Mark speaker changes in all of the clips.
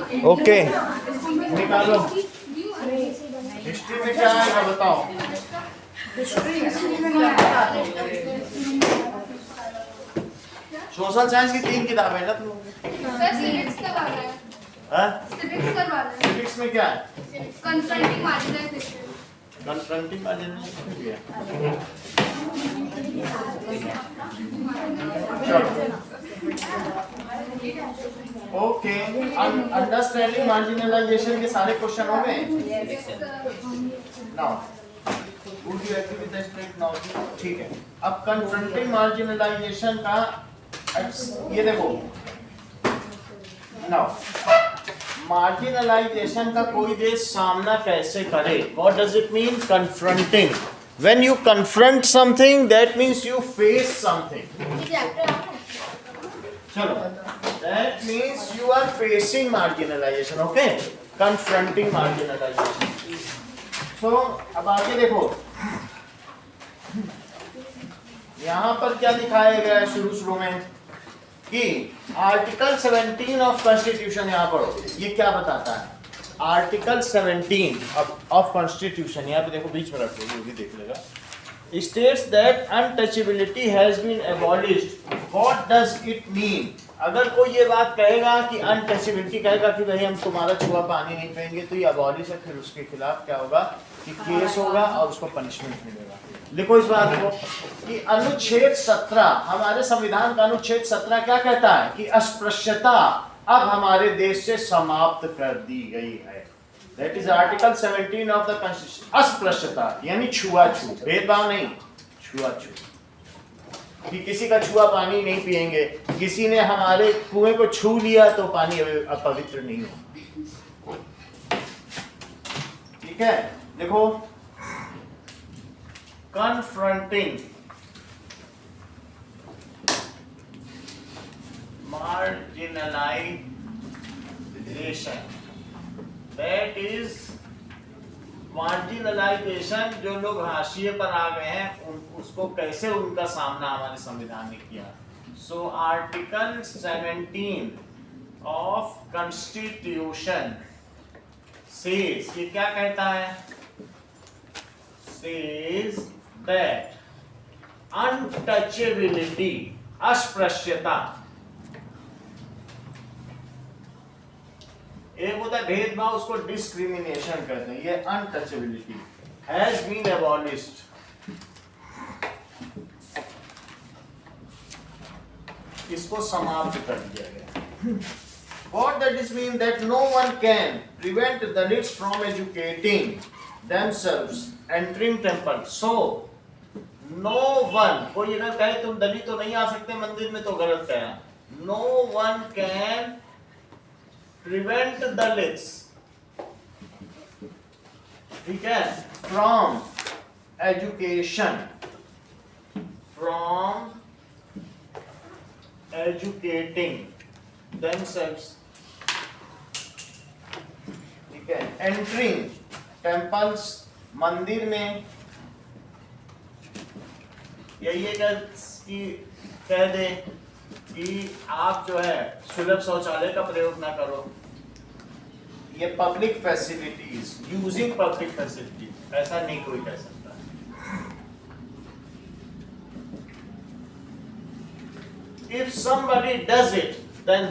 Speaker 1: Okay निकालो। History में क्या आएगा बताओ। सोशल साइंस की 3 किताबें है ना तुम लोगों की। सिविक्स में क्या है?
Speaker 2: Confronting marginalisation.
Speaker 1: कन्फ्रंटिंग मार्जिनलाइजेशन भी है। ओके अंडरस्टैंडिंग मार्जिनलाइजेशन के सारे क्वेश्चन हो गए। Now would you agree with the statement? ठीक है। अब कन्फ्रंटिंग मार्जिनलाइजेशन का ये देखो। नाउ मार्जिनलाइजेशन का कोई देश सामना कैसे करे? What does it mean confronting? When you confront something that means you face something. चलो that means you are facing marginalization. okay, confronting marginalization. so अब आगे देखो यहाँ पर क्या दिखाया गया है शुरू में कि आर्टिकल 17 ऑफ कॉन्स्टिट्यूशन, यहाँ पढ़ो ये क्या बताता है। आर्टिकल 17 ऑफ कॉन्स्टिट्यूशन, यहाँ पे देखो बीच में रखो, ये भी देख लेगा। states that untouchability has been abolished. what does it mean? अगर कोई ये बात कहेगा कि अनटचेबिलिटी कहेगा कि भाई हम तुम्हारा छुआ पानी नहीं पिएंगे, तो ये अबॉलिश है, फिर उसके खिलाफ क्या होगा कि केस होगा और उसको पनिशमेंट मिलेगा। देखो इस बात को कि अनुच्छेद 17 हमारे संविधान का अनुच्छेद 17 क्या कहता है कि अस्पृश्यता अब हमारे देश से समाप्त कर दी गई है। That is article 17 of the constitution. अस्पृश्यता यानी छुआछूत, भेदभाव नहीं, छुआछूत, कि किसी का छुआ पानी नहीं पिएंगे, किसी ने हमारे कुएं को छू लिया to पानी अपवित्र नहीं हो। ठीक है, देखो confronting marginalisation, that is marginalisation. जो लोग हाशिए पर आ गए हैं उसको कैसे उनका सामना हमारे संविधान ने किया। So article 17 of constitution says, ये क्या कहता है? सेज दैट अनटचेबिलिटी, अस्पृश्यता, एक होता है भेदभाव, उसको डिस्क्रिमिनेशन कहते हैं, ये अनटचेबिलिटी हैज बीन एबॉलिश्ड। इसको समाप्त कर दिया गया। What that is mean that no one can prevent Dalits from educating themselves, entering temple. So no one, कोई अगर कहे तुम दलित तो नहीं आ सकते मंदिर में, तो गलत कहा। No one can prevent Dalits, ठीक है, from education, from educating themselves, ठीक है, entering temples, मंदिर में, यही कह दे कि आप जो है सुलभ शौचालय का प्रयोग ना करो। ये public facilities, using public facilities, ऐसा नहीं कोई कह सकता। If somebody does it, then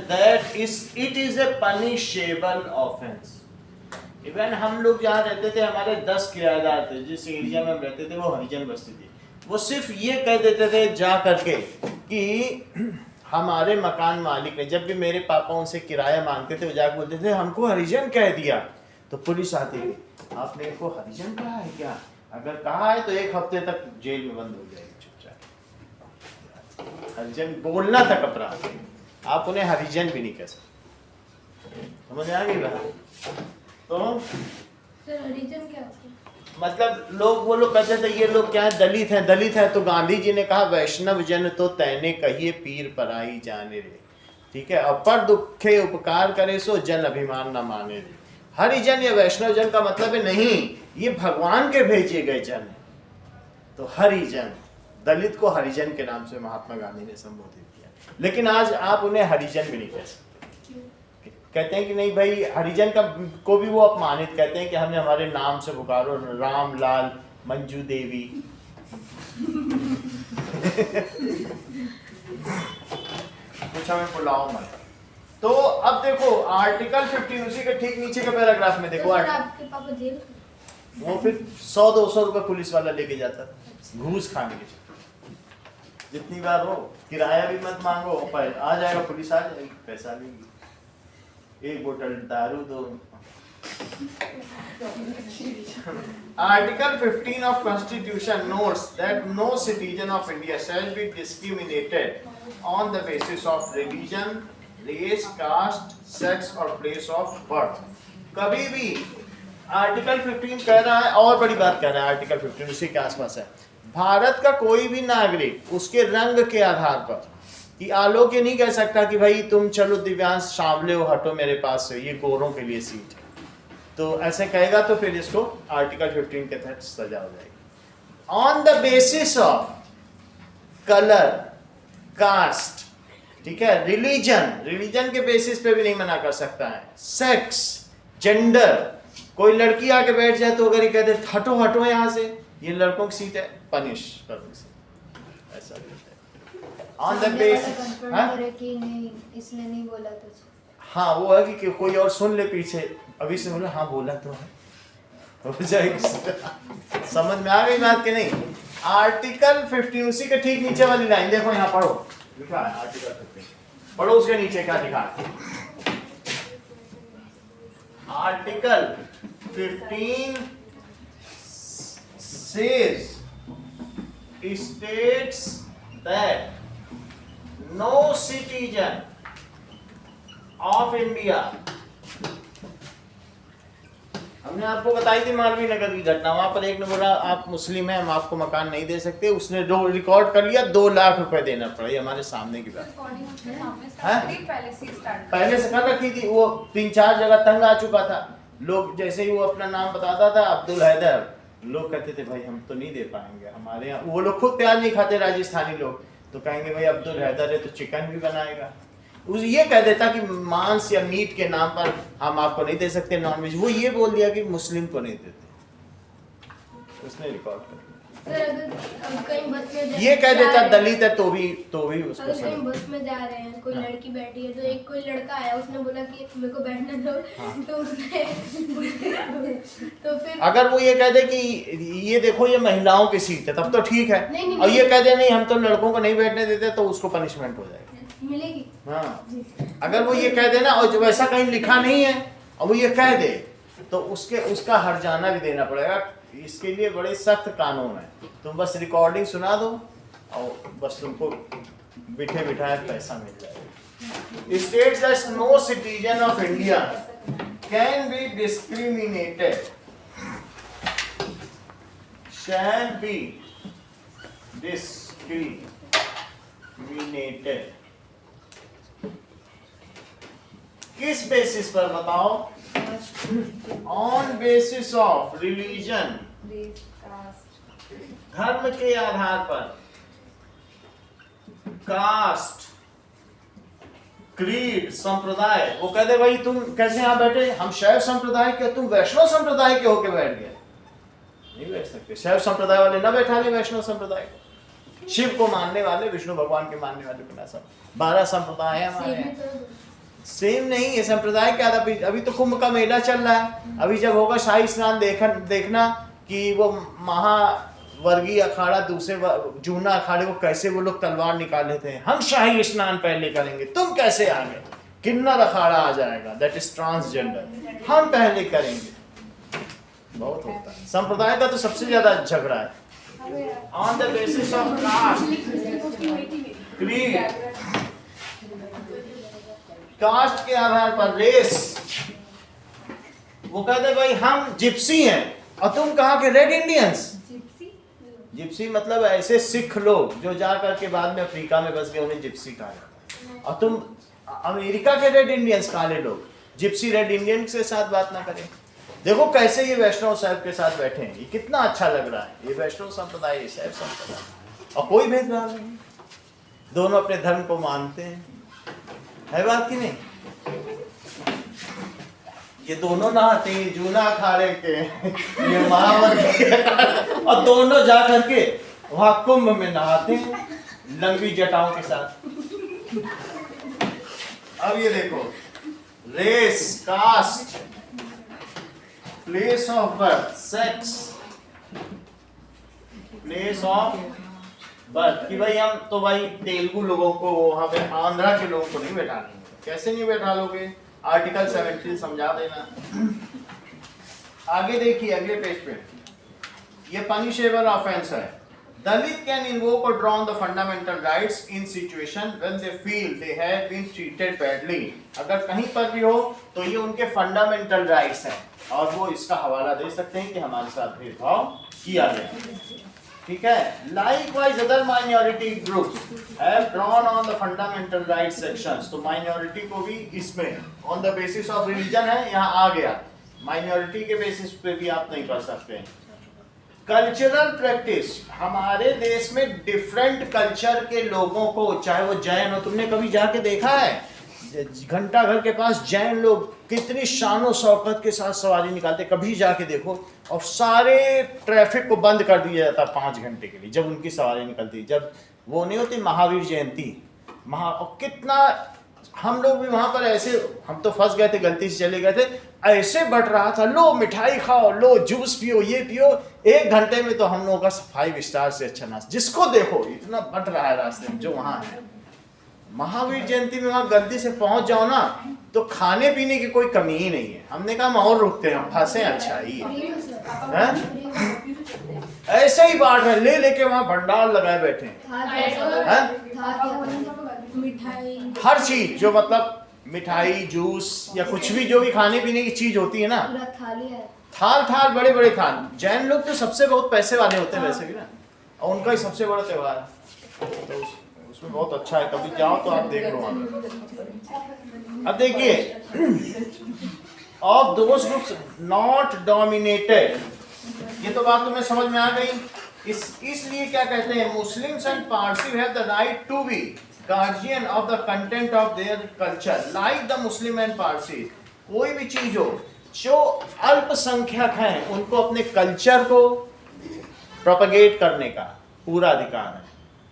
Speaker 1: it is a punishable offense. Even हम लोग जहाँ रहते थे, हमारे 10 किराएदार थे, जिस एरिया में हम रहते थे वो हरिजन बस्ती थी। वो सिर्फ ये कह देते थे जा करके कि हमारे मकान मालिक ने, जब भी मेरे पापा उनसे किराया मांगते थे, वो जाकर बोलते थे हमको हरिजन कह दिया, तो पुलिस आती थी, आपने इनको हरिजन कहा है क्या? अगर कहा है तो 1 हफ्ते तक जेल में बंद हो जाएगी चुपचाप। हरिजन बोलना तक अपराध, आप उन्हें हरिजन भी नहीं कह सकते। समझ आ गई बात? तो
Speaker 2: सर हरिजन क्या होता है?
Speaker 1: मतलब वो लोग कहते थे ये लोग क्या है, दलित है, दलित है। तो गांधी जी ने कहा वैष्णव जन तो तैने कहिए पीर पराई जाने रे, ठीक है, अपर दुखे उपकार करे सो जन अभिमान न माने रे। हरिजन या वैष्णव जन का मतलब है नहीं, ये भगवान के भेजे गए जन है। तो हरिजन, दलित को हरिजन के नाम से महात्मा गांधी ने संबोधित किया। लेकिन आज आप उन्हें हरिजन भी नहीं कह सकते। कहते हैं कि नहीं भाई, हरिजन का को भी वो अपमानित कहते हैं कि हमें हमारे नाम से पुकारो, राम लाल मंजू देवी। कुछ हमें बुलाओ मत। तो अब देखो आर्टिकल 15 उसी के ठीक नीचे के पैराग्राफ में देखो,
Speaker 2: तो सर आपके पापा जेल
Speaker 1: वो फिर 100-200 रुपए पुलिस वाला लेके जाता घूस खाने के। जितनी बार हो किराया भी मत मांगो, पर आ जाएगा पुलिस, आ जाएगी, पैसा लेगी, एक बोतल दारू दो। Article 15 of Constitution notes that no citizen of India shall be discriminated on the basis of religion, race, caste, sex or place of birth. कभी भी आर्टिकल 15 कह रहा है, और बड़ी बात कह रहा है आर्टिकल 15 उसी के आसपास है, भारत का कोई भी नागरिक उसके रंग के आधार पर कि आलोक ये नहीं कह सकता कि भाई तुम चलो दिव्यांश सांवले हो, हटो मेरे पास से, ये गोरों के लिए सीट है। तो ऐसे कहेगा तो फिर इसको आर्टिकल 15 के तहत सजा हो जाएगी। On the basis of colour, caste, ठीक है, रिलीजन के बेसिस पे भी नहीं मना कर सकता है, सेक्स, जेंडर, कोई लड़की आके बैठ जाए तो अगर ये कहते हटो हटो यहाँ से, ये लड़कों की सीट है, पनिश करो इसे, ऐसा ऑन द बेसिस।
Speaker 2: कि नहीं इसने नहीं बोला तो
Speaker 1: हाँ वो है कि कोई और सुन ले पीछे, अभी से बोला हाँ बोला तो है, हो जाएगी। समझ में आ गई बात कि नहीं? आर्टिकल 15 उसी के ठीक नीचे वाली लाइन देखो, यहाँ पढ़ो, लिखा है आर्टिकल 15, पढ़ो उसके नीचे क्या लिखा है। Article 15 says states that no citizen of India, हमने आपको बताई थी मालवीय नगर की घटना, वहां पर एक ने बोला आप मुस्लिम हैं, हम आपको मकान नहीं दे सकते, उसने रिकॉर्ड कर लिया, 2 लाख रुपए देना पड़ा, ये हमारे सामने की बात पहले से कर रखी थी। वो 3-4 जगह तंग आ चुका था, लोग जैसे ही वो अपना नाम बताता था अब्दुल हैदर, लोग कहते थे भाई हम तो नहीं दे पाएंगे, हमारे यहाँ वो लोग खुद प्याज नहीं खाते राजस्थानी लोग, तो कहेंगे भाई अब्दुल हैदर है तो चिकन भी बनाएगा, उस ये कह देता कि मांस या मीट के नाम पर हम आपको नहीं दे सकते नॉनवेज, वो ये बोल दिया कि मुस्लिम को नहीं देते, उसने रिकॉर्ड कर
Speaker 2: सर अगर कहीं बस में
Speaker 1: ये कह देता दलित है तो भी उसको
Speaker 2: अगर कहीं बस में जा रहे हैं, कोई लड़की बैठी है तो एक कोई लड़का आया, उसने बोला कि मेरे को बैठने दो, तो उसने तो फिर
Speaker 1: अगर वो ये कह दे कि ये देखो ये महिलाओं की सीट है तब तो ठीक है,
Speaker 2: नहीं,
Speaker 1: और ये कह दे नहीं हम तो लड़कों को नहीं बैठने देते, तो उसको पनिशमेंट हो जाएगी,
Speaker 2: मिलेगी।
Speaker 1: हाँ अगर वो ये कह दे ना, और वैसा कहीं लिखा नहीं है और वो ये कह दे तो उसका हर्जाना भी देना पड़ेगा। इसके लिए बड़े सख्त कानून है, तुम बस रिकॉर्डिंग सुना दो और बस तुमको बिठे बिठाए पैसा मिल जाएगा। States that no citizen of India can be discriminated shall be discriminated किस बेसिस पर बताओ? ऑन बेसिस ऑफ रिलीजन, धर्म के आधार पर, कास्ट, क्रीड, संप्रदाय। वो कहते भाई तुम कैसे यहाँ बैठे, हम शैव संप्रदाय के, तुम वैष्णव संप्रदाय के होके बैठ गए, नहीं बैठ सकते। शैव संप्रदाय वाले ना बैठा ले वैष्णव संप्रदाय को, शिव को मानने वाले, विष्णु भगवान के मानने वाले को ना, सब 12 संप्रदाय है हमारे। सेम नहीं है संप्रदाय क्या था, अभी तो कुंभ का मेला चल रहा है, अभी जब होगा शाही स्नान देखना कि वो महावर्गीय अखाड़ा दूसरे जूना अखाड़े को कैसे वो लोग तलवार निकाले थे, हम शाही स्नान पहले करेंगे, तुम कैसे आ गए, किन्नर अखाड़ा आ जाएगा, दैट इज ट्रांसजेंडर, हम पहले करेंगे। बहुत होता है संप्रदाय का, तो सबसे ज्यादा झगड़ा है। On the basis of caste, creed, caste के आधार पर, रेस, वो कहते भाई हम जिप्सी हैं और तुम कहाँ के रेड इंडियंस। जिप्सी मतलब ऐसे सिख लोग जो जा करके बाद में अफ्रीका में बस गए, उन्हें जिप्सी कहा जाता है। और तुम अमेरिका के रेड इंडियंस, काले लोग, जिप्सी रेड इंडियन के साथ बात ना करें। देखो कैसे ये वैष्णव साहब के साथ बैठे हैं, ये कितना अच्छा लग रहा है, ये वैष्णव संप्रदाय, ये शैव संप्रदाय, और कोई भेदभाव नहीं, दोनों अपने धर्म को मानते हैं, है बात की नहीं। ये दोनों नहाते हैं, जूना अखाड़े के, ये महावत के, और दोनों जा करके वहां कुंभ में नहाते हैं लंबी जटाओं के साथ। अब ये देखो, race, caste, place of birth, sex, place of birth, कि भाई हम तो भाई तेलुगु लोगों को वहां पे आंध्रा के लोगों को नहीं बैठाने, कैसे नहीं बैठा लोगे? आर्टिकल 17 समझा देना। आगे देखिए अगले पेज पे, ये पनिशेबल ऑफेंस है। दलित कैन इन्वोक और draw on the fundamental rights in situation when they feel they have been treated badly. अगर कहीं पर भी हो तो ये उनके फंडामेंटल राइट्स हैं और वो इसका हवाला दे सकते हैं कि हमारे साथ भेदभाव किया गया। ठीक है, likewise other minority groups have drawn on the fundamental rights sections. तो माइनॉरिटी को भी इसमें on the basis of religion है, यहाँ आ गया, माइनॉरिटी के बेसिस पे भी आप नहीं कर सकते। कल्चरल प्रैक्टिस, हमारे देश में डिफरेंट कल्चर के लोगों को, चाहे वो जैन हो, तुमने कभी जाके देखा है घंटा घर के पास जैन लोग कितनी शानो शौकत के साथ सवारी निकालते, कभी जाके देखो। और सारे ट्रैफिक को बंद कर दिया जाता 5 घंटे के लिए जब उनकी सवारी निकलती, जब वो नहीं होती महावीर जयंती, और कितना हम लोग भी वहां पर ऐसे, हम तो फंस गए थे, गलती से चले गए थे, ऐसे बट रहा था, लो मिठाई खाओ, लो जूस पियो, ये पियो। 1 घंटे में तो हम लोगों का 5 स्टार से अच्छा नाश्ता, जिसको देखो इतना बट रहा है रास्ते में जो वहां है। महावीर जयंती में वहां गलती से पहुंच जाओ ना तो खाने पीने की कोई कमी ही नहीं है। हमने कहा हम और रुकते हैं, फंसे अच्छा ही है? ऐसे ही बांट रहे, ले लेके वहां भंडार लगाए बैठे हैं,
Speaker 2: मिठाई,
Speaker 1: हर चीज जो मतलब मिठाई, जूस या कुछ भी जो भी खाने पीने की चीज होती है ना, थाल बड़े बड़े थाल। जैन लोग तो सबसे बहुत पैसे वाले होते हैं वैसे भी ना, और उनका ही सबसे बड़ा त्योहार है, तो उसमें बहुत अच्छा है, कभी जाओ तो आप देख लो वहां। अब देखिए, of those groups not dominated, ये तो बात तुम्हें समझ में आ गई। इसलिए क्या कहते हैं, Muslims and Parsi have the right to be guardian of the content of their culture like the Muslim and Parsi. कोई भी चीज हो, जो अल्पसंख्यक हैं उनको अपने कल्चर को प्रोपगेट करने का पूरा अधिकार है।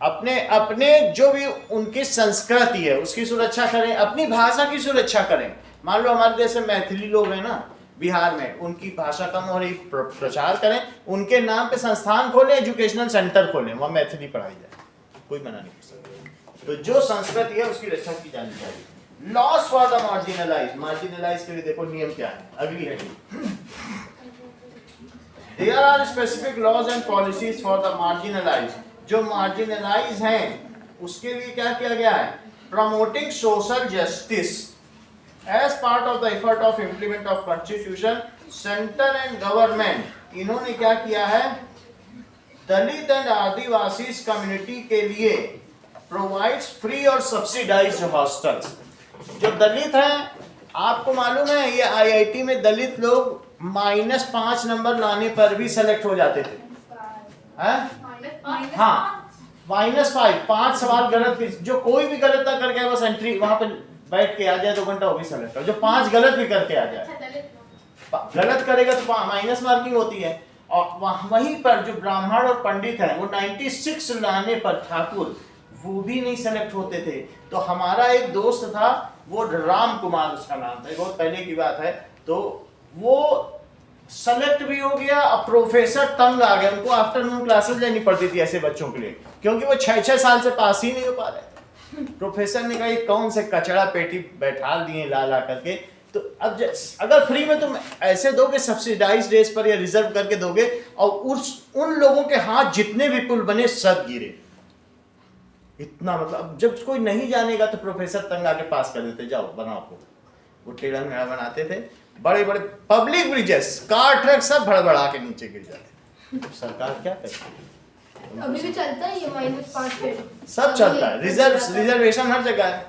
Speaker 1: अपने जो भी उनकी संस्कृति है उसकी सुरक्षा करें, अपनी भाषा की सुरक्षा करें। मान लो हमारे देश में मैथिली लोग हैं ना बिहार में, उनकी भाषा कम हो रही, प्रचार करें, उनके नाम पे संस्थान खोलें, एजुकेशनल सेंटर खोलें, वहाँ मैथिली पढ़ाई जाए, कोई मना नहीं कर सकता। तो जो संस्कृति है उसकी रक्षा की जानी चाहिए। Laws for the marginalised, marginalised के लिए देखो नियम क्या है, अगली है। There are specific laws and policies for the marginalised. जो मार्जिनलाइज हैं उसके लिए क्या किया गया है, promoting social justice as part of the effort of implement of constitution. Centre and government इन्होंने क्या किया है, दलित एंड आदिवासी कम्युनिटी के लिए प्रोवाइड्स फ्री और सब्सिडाइज्ड हॉस्टल्स। जो दलित हैं, आपको मालूम है ये आईआईटी में दलित लोग -5 नंबर लाने पर भी सेलेक्ट हो जाते थे, हैं? हाँ, -5, 5 सवाल गलत, जो कोई भी गलत ना करके बस एंट्री वहां पे बैठ के आ जाए 2 घंटा, वो भी सेलेक्ट हो। जो 5 गलत भी करके आ जाए, गलत करेगा तो माइनस मार्किंग होती है। और वहीं पर जो ब्राह्मण और पंडित हैं वो 96 लाने पर, ठाकुर, वो भी नहीं सेलेक्ट होते थे। तो हमारा एक दोस्त था, वो राम कुमार उसका नाम था, बहुत पहले की बात है, तो वो सेलेक्ट भी हो गया और प्रोफेसर तंग आ गए, उनको आफ्टरनून क्लासेस लेनी पड़ती थी ऐसे बच्चों के लिए, क्योंकि वो 6-6 साल से पास ही नहीं हो पा रहे थे। प्रोफेसर ने कहा ये कौन से कचड़ा पेटी बैठा दिए ला करके। तो अब अगर फ्री में तुम ऐसे दोगे सब्सिडाइज रेस पर या रिजर्व करके दोगे, और उन लोगों के हाथ जितने भी पुल बने सब गिरे, इतना मतलब जब कोई नहीं जानेगा तो प्रोफेसर तंग आके पास कर देते, जाओ बनाओ को। वो टेढ़ा मेढ़ा बनाते थे, बड़े बड़े पब्लिक ब्रिजेस, कार ट्रक सब भड़बड़ा के नीचे गिर जाते। तो सरकार क्या करे,
Speaker 2: अभी भी चलता है ये -5 पे,
Speaker 1: सब चलता है, रिजर्वेशन हर जगह है।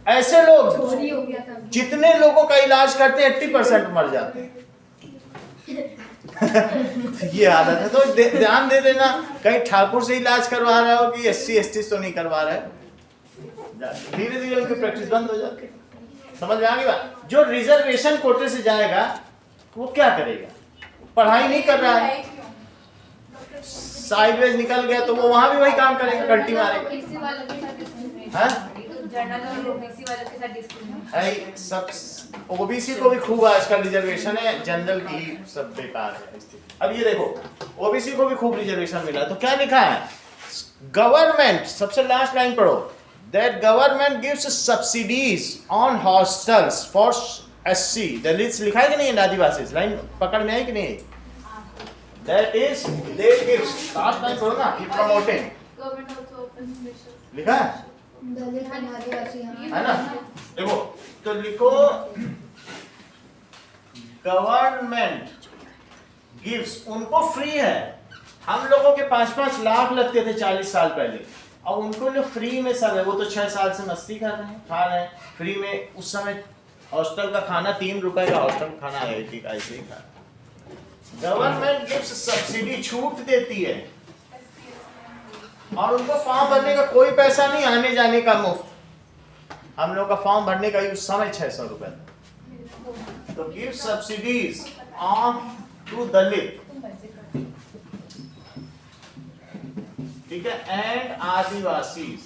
Speaker 1: ऐसे लोग
Speaker 2: चोरी हो गया था,
Speaker 1: जितने लोगों का इलाज करते हैं 80% मर जाते हैं। ये हालत है। तो ध्यान दे देना, कहीं ठाकुर से इलाज करवा रहा हो कि SC ST तो नहीं करवा रहा है, धीरे धीरे उनकी प्रैक्टिस बंद हो जाती है। समझ में आ गई बात? जो रिजर्वेशन कोटे से जाएगा वो क्या करेगा? पढ़ाई नहीं कर रहा है, साइडवेज निकल गया तो वो वहां भी वही काम करेगा, कल्टी मारेगा।
Speaker 3: ओबीसी वालों के साथ डिस्क्रिमिनेशन
Speaker 1: हाँ?
Speaker 3: जनरल और ओबीसी वालों के साथ डिस्क्रिमिनेशन
Speaker 1: है सब। ओबीसी को भी खूब आजकल रिजर्वेशन है, जनरल की सब बेकार है स्थिति। अब ये देखो ओबीसी को भी खूब रिजर्वेशन मिला, तो क्या लिखा है? गवर्नमेंट, सबसे लास्ट लाइन पढ़ो, that government gives subsidies on hostels for SC Dalits. लिखा है कि नहीं आदिवासी? लाइन पकड़ में आई कि नहीं? That is they gives, last line पढ़ो ना, ये promoting
Speaker 3: government also open special
Speaker 1: लिखा है,
Speaker 2: दलित एंड आदिवासी
Speaker 1: है ना? देखो तो लिखो गवर्नमेंट गिव्स, उनको फ्री है। हम लोगों के 5-5 लाख लगते थे 40 साल पहले, और उनको जो फ्री में सब है, वो तो 6 साल से मस्ती कर रहे हैं, खा रहे हैं फ्री में। उस समय हॉस्टल का खाना 3 रुपए का हॉस्टल खाना है, ठीक ऐसे ही खा। गवर्नमेंट गिव्स सब्सिडी, छूट देती है, और उनको फॉर्म भरने का कोई पैसा नहीं, आने जाने का मुफ्त। हम लोग का फॉर्म भरने का उस समय 600 रुपए था। तो गिव सब्सिडीज ऑन टू दलित, ठीक है, एंड आदिवासी।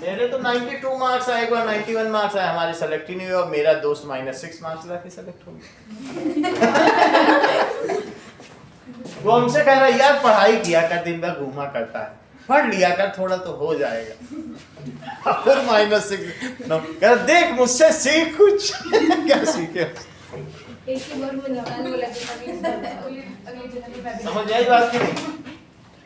Speaker 1: मेरे तो 92 मार्क्स आए, एक बार 91 मार्क्स आए, हमारे सेलेक्ट ही नहीं हुआ। मेरा दोस्त -6 मार्क्स लाके सेलेक्ट हो गया। वो हमसे कह रहा है यार पढ़ाई किया कर, दिन भर घूमा करता है, पढ़ लिया कर थोड़ा तो हो जाएगा। फिर -6 कह रहा देख मुझसे सीख कुछ। क्या सीखे?
Speaker 2: एक ही बार में निकाल
Speaker 3: बोला कि अगली जनवरी में
Speaker 1: समझ आई बात की नहीं?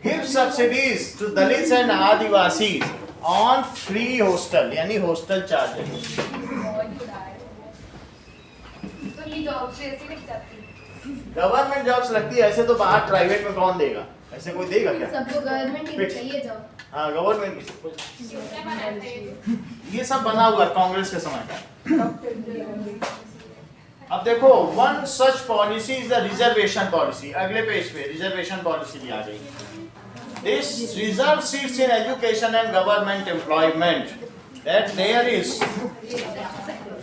Speaker 1: Give subsidies to Dalits and Adivasi on free hostel, यानी हॉस्टल चार्जेस।
Speaker 3: तो ये जॉब से ऐसे लग जाती है।
Speaker 1: गवर्नमेंट जॉब्स लगती है, ऐसे तो बाहर प्राइवेट में कौन देगा? ऐसे कोई देगा क्या?
Speaker 2: सबको गवर्नमेंट ही
Speaker 1: Fix.
Speaker 2: चाहिए जॉब।
Speaker 1: हाँ गवर्नमेंट की ये सब बना हुआ कांग्रेस के समय का। अब देखो one such policy is the reservation policy. अगले पेज पे रिजर्वेशन पॉलिसी भी आ गई। This reserve seats in education and government employment, that there is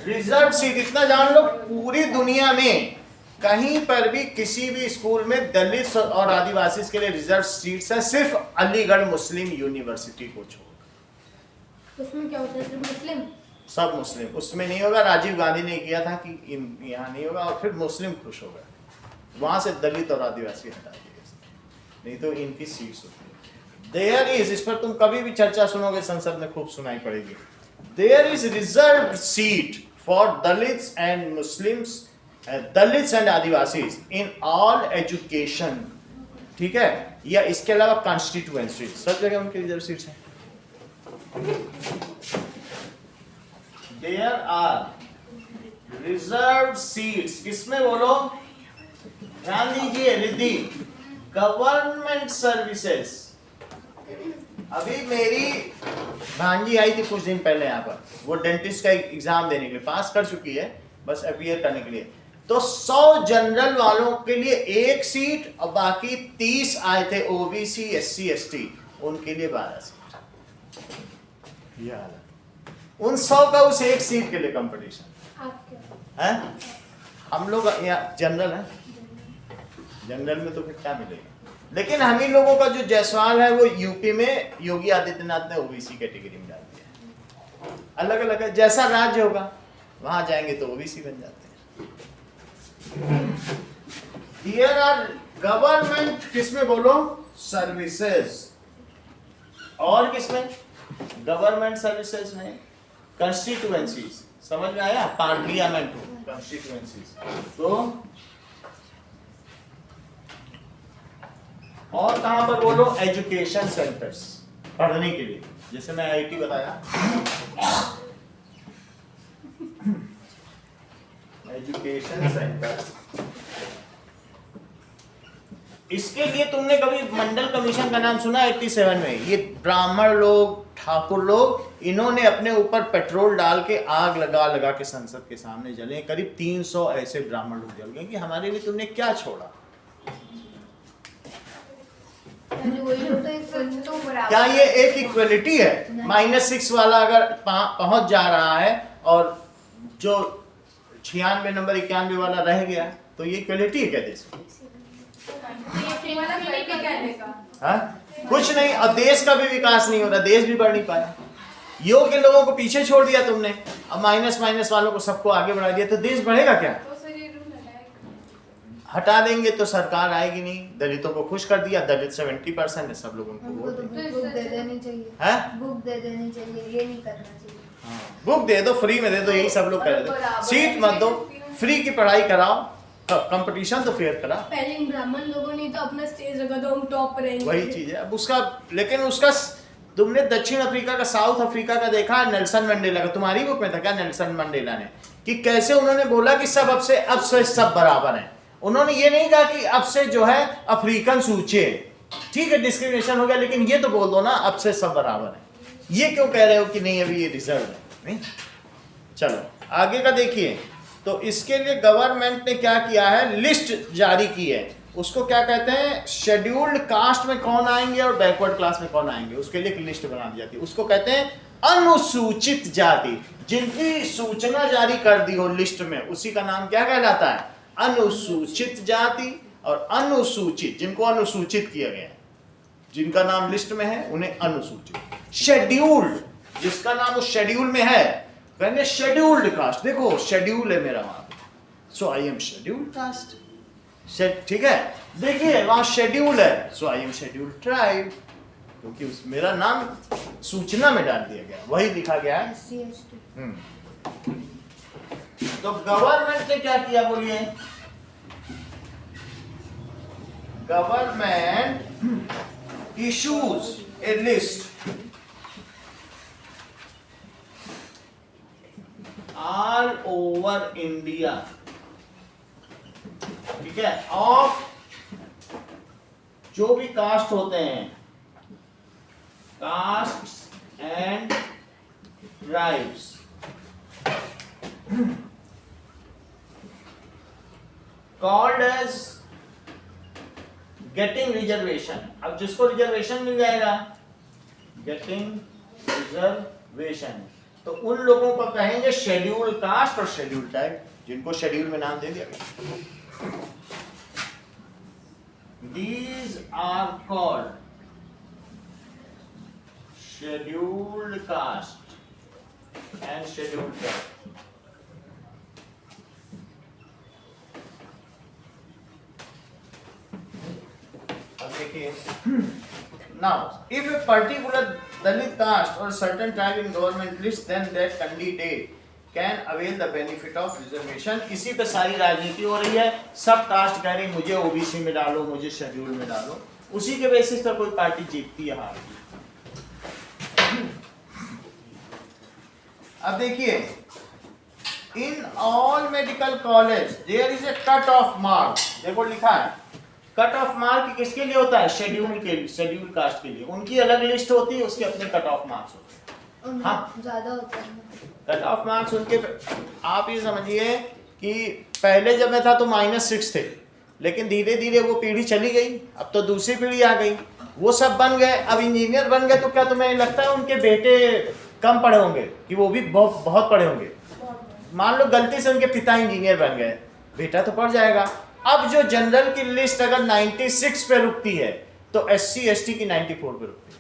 Speaker 1: reserve seat. इतना जान लो पूरी दुनिया में कहीं पर भी किसी भी स्कूल में दलित और आदिवासी के लिए रिजर्व सीट्स है, सिर्फ अलीगढ़ मुस्लिम यूनिवर्सिटी को छोड़।
Speaker 2: उसमें क्या होता है? सिर्फ मुस्लिम?
Speaker 1: सब मुस्लिम, उसमें नहीं होगा। राजीव गांधी ने किया था कि यहाँ नहीं होगा, और फिर मुस्लिम खुश हो गए, वहां से दलित और आदिवासी हटा दिए, नहीं तो इनकी सीट्स होती है। देयर इज, इस पर तुम कभी भी चर्चा सुनोगे संसद में, खूब सुनाई पड़ेगी। There is reserve seat for Dalits and Muslims, Dalits and Adivasi in all education, ठीक है, या इसके अलावा कॉन्स्टिट्यूएंसी, सब जगह उनकी रिजर्व सीट्स हैं। देयर आर रिजर्व सीट्स, किसमें बोलो? ध्यान दीजिए रिद्धि, गवर्नमेंट सर्विसेज। अभी मेरी भांजी आई थी कुछ दिन पहले यहाँ पर, वो डेंटिस्ट का एग्जाम देने के लिए, पास कर चुकी है, बस अपीयर करने के लिए। तो 100 जनरल वालों के लिए 1 सीट, और बाकी 30 आए थे ओबीसी एससी एसटी, उनके लिए 12 सीट। ये हाल है उन 100 का, उस 1 सीट के लिए कंपटीशन
Speaker 2: आप क्या?
Speaker 1: है। हम लोग यहाँ जनरल है, जनरल में तो फिर क्या मिलेगा? लेकिन हम ही लोगों का जो जायसवाल है वो यूपी में योगी आदित्यनाथ ने ओबीसी कैटेगरी में डाल दिया। अलग अलग है, जैसा राज्य होगा वहां जाएंगे तो ओबीसी बन जाते हैं। हियर आर गवर्नमेंट, किसमें बोलो? सर्विसेज। और किसमें? गवर्नमेंट सर्विसेज में कंस्टिट्यूएंसीज, समझ में आया? पार्लियामेंट हो, कंस्टिट्यूएंसीज। तो और कहां पर बोलो? एजुकेशन सेंटर्स, पढ़ने के लिए, जैसे मैं आईआईटी बताया, एजुकेशन सेंटर्स। इसके लिए तुमने कभी मंडल कमीशन का नाम सुना? 87 में ये ब्राह्मण लोग, ठाकुर लोग, इन्होंने अपने ऊपर पेट्रोल डाल के आग लगा लगा के संसद के सामने जले। करीब 300 ऐसे ब्राह्मण लोग जल गए कि हमारे लिए तुमने क्या छोड़ा। क्या ये एक इक्वलिटी है? -6 वाला अगर पहुंच जा रहा है और जो 96 नंबर 91 वाला रह गया, तो ये इक्वलिटी है क्या देश में? हाँ? कुछ नहीं। अब देश का भी विकास नहीं हो रहा, देश भी बढ़ नहीं पाया। योग्य लोगों को पीछे छोड़ दिया तुमने, अब माइनस माइनस वालों को सबको आगे बढ़ा दिया, तो देश बढ़ेगा क्या? हटा देंगे तो सरकार आएगी नहीं। दलितों को खुश कर दिया, दलित 70% है, सब लोग उनको वोट देंगे।
Speaker 2: बुक दे देनी चाहिए,
Speaker 1: हैं?
Speaker 2: बुक दे देनी चाहिए, ये नहीं करना चाहिए।
Speaker 1: बुक दे दो, फ्री में दे दो, यही सब लोग कह रहे थे। सीट मत दो, फ्री की पढ़ाई कराओ, कंपटीशन तो फेयर करा।
Speaker 2: पहले इन ब्राह्मण लोगों ने तो अपना स्टेज रखा तो हम टॉप पर रहेंगे।
Speaker 1: वही चीज है। अब उसका, लेकिन उसका तुमने दक्षिण अफ्रीका का, साउथ अफ्रीका का देखा, नेल्सन मंडेला का, तुम्हारी बुक में था क्या नेल्सन मंडेला ने, कि कैसे उन्होंने बोला कि सब अब से सब बराबर हैं। उन्होंने ये नहीं कहा कि अब से जो है अफ्रीकन ऊंचे, ठीक है डिस्क्रिमिनेशन हो गया, लेकिन ये तो बोल दो ना अब से सब बराबर है। ये क्यों कह रहे हो कि नहीं अभी ये रिजर्व है? नहीं? चलो आगे का देखिए। तो इसके लिए गवर्नमेंट ने क्या किया है, लिस्ट जारी की है। उसको क्या कहते हैं, शेड्यूल्ड कास्ट में कौन आएंगे और बैकवर्ड क्लास में कौन आएंगे, उसके लिए एक लिस्ट बना दी जाती है। उसको कहते हैं अनुसूचित जाति। जिनकी सूचना जारी कर दी हो लिस्ट में, उसी का नाम क्या कहलाता है, अनुसूचित जाति। और अनुसूचित, जिनको अनुसूचित किया गया है, जिनका नाम लिस्ट में है उन्हें अनुसूचित। शेड्यूल्ड, जिसका नाम उस शेड्यूल में है, कहने शेड्यूल्ड कास्ट। देखो शेड्यूल है मेरा वहां, सो आई एम शेड्यूल्ड कास्ट। ठीक है, देखिए वहां शेड्यूल है, सो आई एम शेड्यूल्ड ट्राइब, क्योंकि उस मेरा नाम सूचना में डाल दिया गया, वही लिखा गया है। तो गवर्नमेंट ने क्या किया बोलिए, government issues a list all over India, ठीक है, ऑफ जो भी कास्ट होते हैं, caste and tribes, called as getting reservation. अब जिसको रिजर्वेशन मिल जाएगा, गेटिंग रिजर्वेशन, तो उन लोगों को कहेंगे शेड्यूल कास्ट और शेड्यूल टाइप, जिनको शेड्यूल में नाम दे दिया गया। These are called scheduled caste and scheduled tribe. अब देखिए, now if a particular Dalit caste or certain tribe in government list, then that candidate can avail the benefit of reservation। इसी पे सारी राजनीति हो रही है, सब कास्ट कह रही मुझे ओबीसी में डालो, मुझे शेड्यूल में डालो, उसी के बेसिस पर कोई पार्टी जीतती है हारती है। अब देखिए, in all medical college there is a cut off mark. देखो लिखा है, कट ऑफ मार्क किसके लिए होता है, शेड्यूल के लिए, शेड्यूल कास्ट के लिए। उनकी अलग लिस्ट होती है, उसके अपने कट ऑफ मार्क्स होते हैं। हाँ
Speaker 2: ज्यादा होता है
Speaker 1: कट ऑफ मार्क्स उनके। आप ये समझिए कि पहले जब मैं था तो -6 थे, लेकिन धीरे धीरे वो पीढ़ी चली गई, अब तो दूसरी पीढ़ी आ गई, वो सब बन गए, अब इंजीनियर बन गए। तो क्या तुम्हें लगता है उनके बेटे कम पढ़े होंगे कि वो भी बहुत पढ़े होंगे? मान लो गलती से उनके पिता इंजीनियर बन गए, बेटा तो पढ़ जाएगा। अब जो जनरल की लिस्ट अगर 96 पे रुकती है, तो SC ST की 94 पे रुकती है।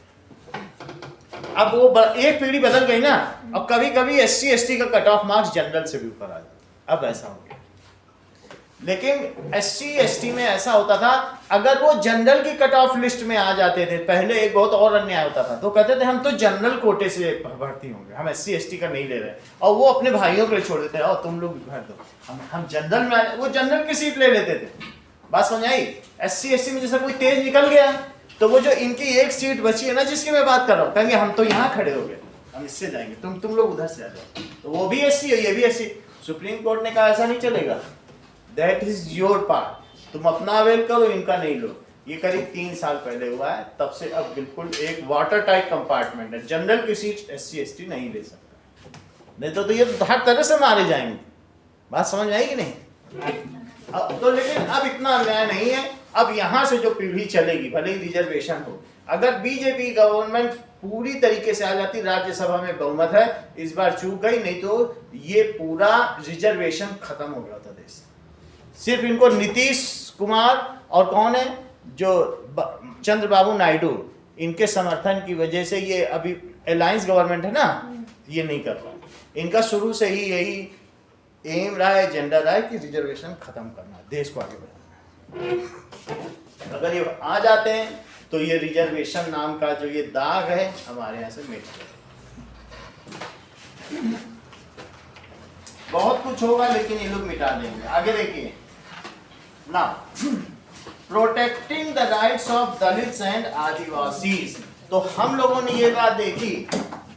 Speaker 1: अब वो एक पीढ़ी बदल गई ना, अब कभी कभी SC ST का कट ऑफ मार्क्स जनरल से भी ऊपर आ जाता, अब ऐसा हो गया। लेकिन SC ST में ऐसा होता था, अगर वो जनरल की कट ऑफ लिस्ट में आ जाते थे, पहले एक बहुत और अन्याय होता था, तो कहते थे हम तो जनरल कोटे से भर्ती होंगे, हम SC ST का नहीं ले रहे, और वो अपने भाइयों के लिए छोड़ देते, और तुम लोग भर दो, हम जनरल में, वो जनरल की सीट ले लेते थे। बात समझ आई? SC ST में जैसे कोई तेज निकल गया, तो वो जो इनकी एक सीट बची है ना, जिसकी मैं बात कर रहा हूँ, कहेंगे हम तो यहाँ खड़े हो गए, हम इससे जाएंगे, तुम लोग उधर से आ जाओ। तो वो भी SC है, ये भी SC। सुप्रीम कोर्ट ने कहा ऐसा नहीं चलेगा, दैट इज योर पार्ट, तुम अपना अवेल करो, इनका नहीं लो। ये करीब 3 साल पहले हुआ है, तब से अब बिल्कुल एक वाटर टाइट कंपार्टमेंट है, जनरल की सीट SC ST नहीं ले सकता, नहीं तो ये हर तरह से मारे जाएंगे। बात समझ में आई कि नहीं? अब तो लेकिन अब इतना अन्याय नहीं है, अब यहाँ से जो पीढ़ी चलेगी, भले ही रिजर्वेशन हो, अगर बीजेपी गवर्नमेंट पूरी तरीके से आ जाती, राज्यसभा में बहुमत है, इस बार चूक गई, नहीं तो ये पूरा रिजर्वेशन खत्म हो गया था देश। सिर्फ इनको नीतीश कुमार और कौन है जो चंद्रबाबू नायडू, इनके समर्थन की वजह से ये अभी अलायंस गवर्नमेंट है ना, ये नहीं कर पाए। इनका शुरू से ही यही एम रहा है, एजेंडा रहा है कि रिजर्वेशन खत्म करना, देश को आगे बढ़ाना। अगर ये आ जाते हैं तो ये रिजर्वेशन नाम का जो ये दाग है हमारे यहाँ से मिट जाएगा। बहुत कुछ होगा लेकिन ये लोग मिटा देंगे। आगे देखिए ना, protecting the rights of Dalits and Adivasis. तो हम लोगों ने ये बात देखी,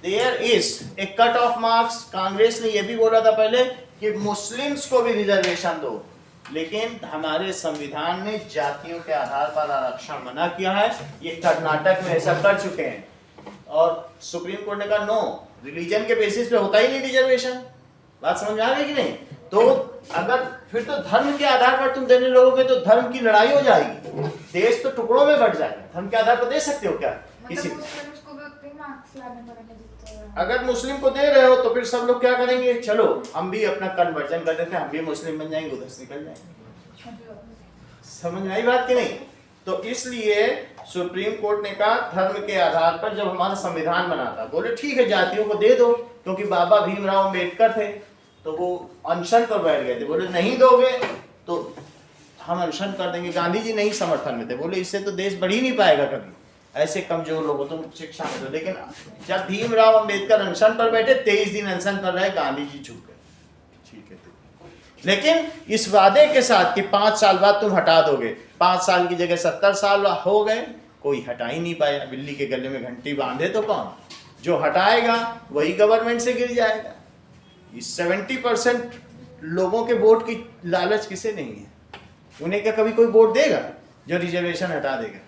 Speaker 1: there is a cut off marks. Congress ने ये भी बोला था पहले कि मुस्लिम्स को भी रिजर्वेशन दो, लेकिन हमारे संविधान ने जातियों के आधार पर आरक्षण मना किया है। ये कर्नाटक में ऐसा कर चुके हैं और सुप्रीम कोर्ट ने कहा नो, रिलीजन के बेसिस पे होता ही नहीं रिजर्वेशन। बात समझ आ रही कि नहीं? तो अगर फिर तो धर्म के आधार पर तुम देने लगोगे तो धर्म की लड़ाई हो जाएगी, देश तो टुकड़ों में बढ़ जाएगा। धर्म के आधार पर दे सकते हो क्या किसी को? अगर मुस्लिम को दे रहे हो तो फिर सब लोग क्या करेंगे, चलो हम भी अपना कन्वर्जन कर देते हैं, हम भी मुस्लिम बन जाएंगे, उधर से निकल जाएंगे। समझ में आई बात कि नहीं? तो इसलिए सुप्रीम कोर्ट ने कहा धर्म के आधार पर, जब हमारा संविधान बना था, बोले ठीक है जातियों को दे दो, क्योंकि बाबा भीमराव अम्बेडकर थे तो वो अनशन पर बैठ गए थे, बोले नहीं दोगे तो हम अनशन कर देंगे। गांधी जी नहीं समर्थन में थे, बोले इससे तो देश बढ़ ही नहीं पाएगा कभी, ऐसे कमजोर लोगों तुम शिक्षा में दो। लेकिन जब भीमराव अंबेडकर अनशन पर बैठे, 23 दिन अनशन पर रहे, गांधी जी झुक गए, ठीक है तो। लेकिन इस वादे के साथ कि 5 साल बाद तुम हटा दोगे, 5 साल की जगह 70 साल हो गए, कोई हटा ही नहीं पाया। बिल्ली के गले में घंटी बांधे तो कौन, जो हटाएगा वही गवर्नमेंट से गिर जाएगा। इस 70% लोगों के वोट की लालच किसे नहीं है? उन्हें क्या कभी कोई वोट देगा जो रिजर्वेशन हटा देगा?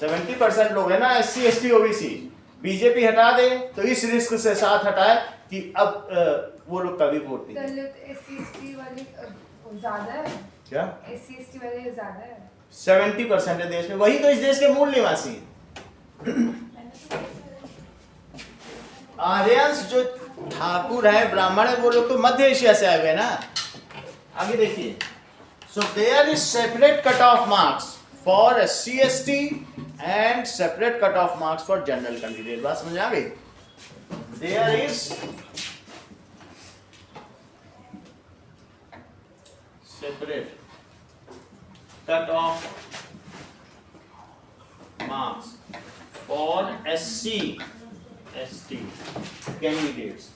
Speaker 1: 70% लोग है ना, SC ST OBC, बीजेपी हटा दे तो इस रिस्क से साथ हटाए कि अब वो लोग कभी वोट नहीं देंगे।
Speaker 3: दलित SC ST वाले ज्यादा है
Speaker 1: क्या?
Speaker 3: SC ST वाले ज्यादा है,
Speaker 1: 70% है देश में, वही तो इस देश के मूल निवासी हैं। आर्यंस जो ठाकुर है, ब्राह्मण है, वो लोग तो मध्य एशिया से आ गए ना। आगे देखिए, so there is separate cut off marks for SC ST and separate cut off marks for general candidate. बात समझ आ गई? There is separate cut off marks for SC ST candidates.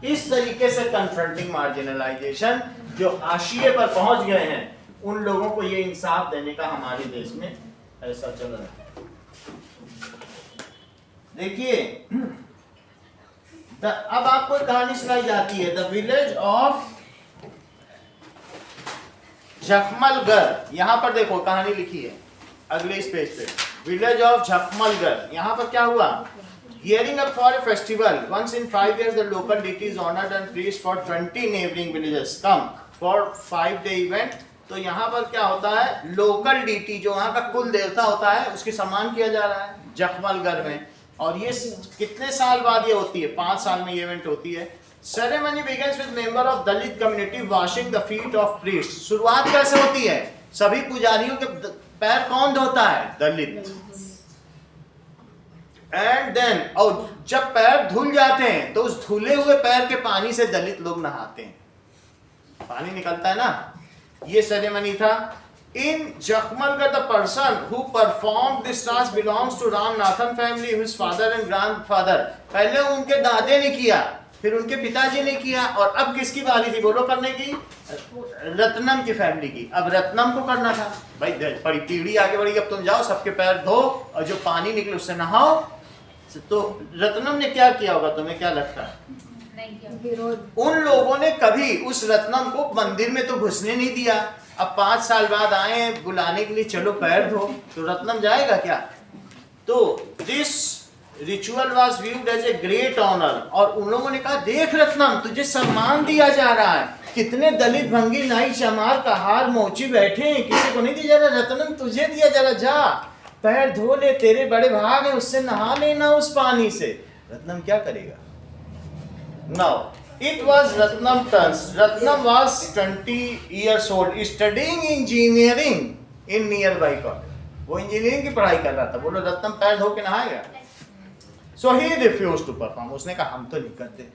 Speaker 1: इस तरीके से कन्फ्रंटिंग मार्जिनलाइजेशन, जो हाशिए पर पहुंच गए हैं, उन लोगों को ये इंसाफ देने का हमारे देश में ऐसा चल रहा है। देखिए अब आपको एक कहानी सुनाई जाती है, द विलेज ऑफ झकमलगढ़। यहां पर देखो कहानी लिखी है अगले इस पेज पे, विलेज ऑफ झकमलगढ़। यहाँ पर क्या हुआ? Gearing up for a festival, once in 5 years the local deity is honored and praised for 20 neighboring villages come for 5-day event। तो यहाँ पर क्या होता है, लोकल डीटी जो वहाँ का कुल देवता होता है उसकी सम्मान किया जा रहा है झकमलगढ़ में। और ये कितने साल बाद ये होती है? 5 साल में ये इवेंट होती है। Ceremony begins with member of Dalit community washing the feet of priests। शुरुआत कैसे होती है? सभी पुजारियों के पैर कौन धोता है? दलित। एंड देन, और जब पैर धुल जाते हैं तो उस धुले हुए पैर के पानी से दलित लोग नहाते हैं, पानी निकलता है ना। ये सेरेमनी था in Jhakamalgarh. The person who perform this task belongs to Ramanathan family, his father and grandfather. पहले उनके दादे ने किया, फिर उनके पिताजी ने किया, और अब किसकी बारी थी बोलो करने की? रत्नम की फैमिली की। अब रत्नम को करना था। भाई बड़ी पीढ़ी आगे बढ़ी, अब तुम जाओ सबके पैर धो और जो पानी निकले उससे नहाओ। तो रत्नम ने क्या किया होगा, तुम्हें क्या लगता है?
Speaker 3: नहीं किया।
Speaker 1: उन लोगों ने कभी उस रत्नम को मंदिर में तो घुसने नहीं दिया। अब 5 साल बाद आए बुलाने के लिए, चलो पैर धो, तो रत्नम जाएगा क्या? तो this ritual was viewed as a great honour, और उन लोगों ने कहा देख रत्नम तुझे सम्मान दिया जा रहा है, कितने दलित भंगी नाई चमार का हार मोची बैठे हैं, किसी को नहीं दिया जा रहा, रत्नम तुझे दिया जा रहा, जा पैर धो ले, तेरे बड़े भाग हैं उससे नहा लेना उस पानी से। रत्नम क्या करेगा? Now it was Ratnam turns. Ratnam was 20 years old, studying engineering in nearby college. वो इंजीनियरिंग की पढ़ाई कर रहा था। बोलो रत्नम पैर धो के नहाएगा? So he refused to perform. उसने कहा हम तो नहीं करते।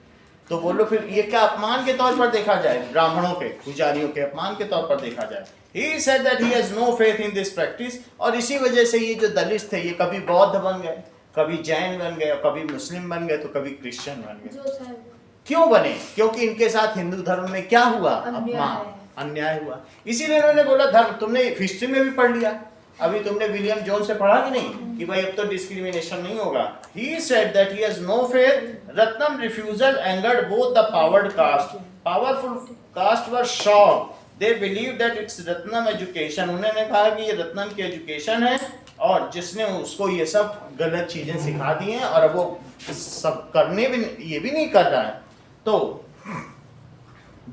Speaker 1: तो बोलो फिर ये क्या अपमान के तौर पर देखा जाए? ब्राह्मणों के, पुजारियों के अपमान के तौर पर देखा जाए। He said that he has no faith in this practice, और इसी वजह से ये जो दलित थे ये कभी बौद्ध बन गए, कभी जैन बन गए, कभी मुस्लिम बन गए, तो कभी क्रिश्चियन बन गए।
Speaker 2: जो साहब
Speaker 1: क्यों बने? क्योंकि इनके साथ हिंदू धर्म में क्या हुआ? अपमान, अन्याय हुआ। इसीलिए इन्होंने बोला धर्म, तुमने हिस्ट्री में भी पढ़ लिया, अभी तुमने विलियम जोन से पढ़ा कि नहीं कि भाई अब तो डिस्क्रिमिनेशन नहीं होगा। He said that he has no faith. Ratnam refusal angered both the powered caste. Powerful caste were shocked. They believed that it's Ratnam education. उन्होंने कहा कि ये रत्नम की एजुकेशन है और जिसने उसको ये सब गलत चीजें सिखा दी हैं और अब वो सब करने भी ये भी नहीं कर रहा है। तो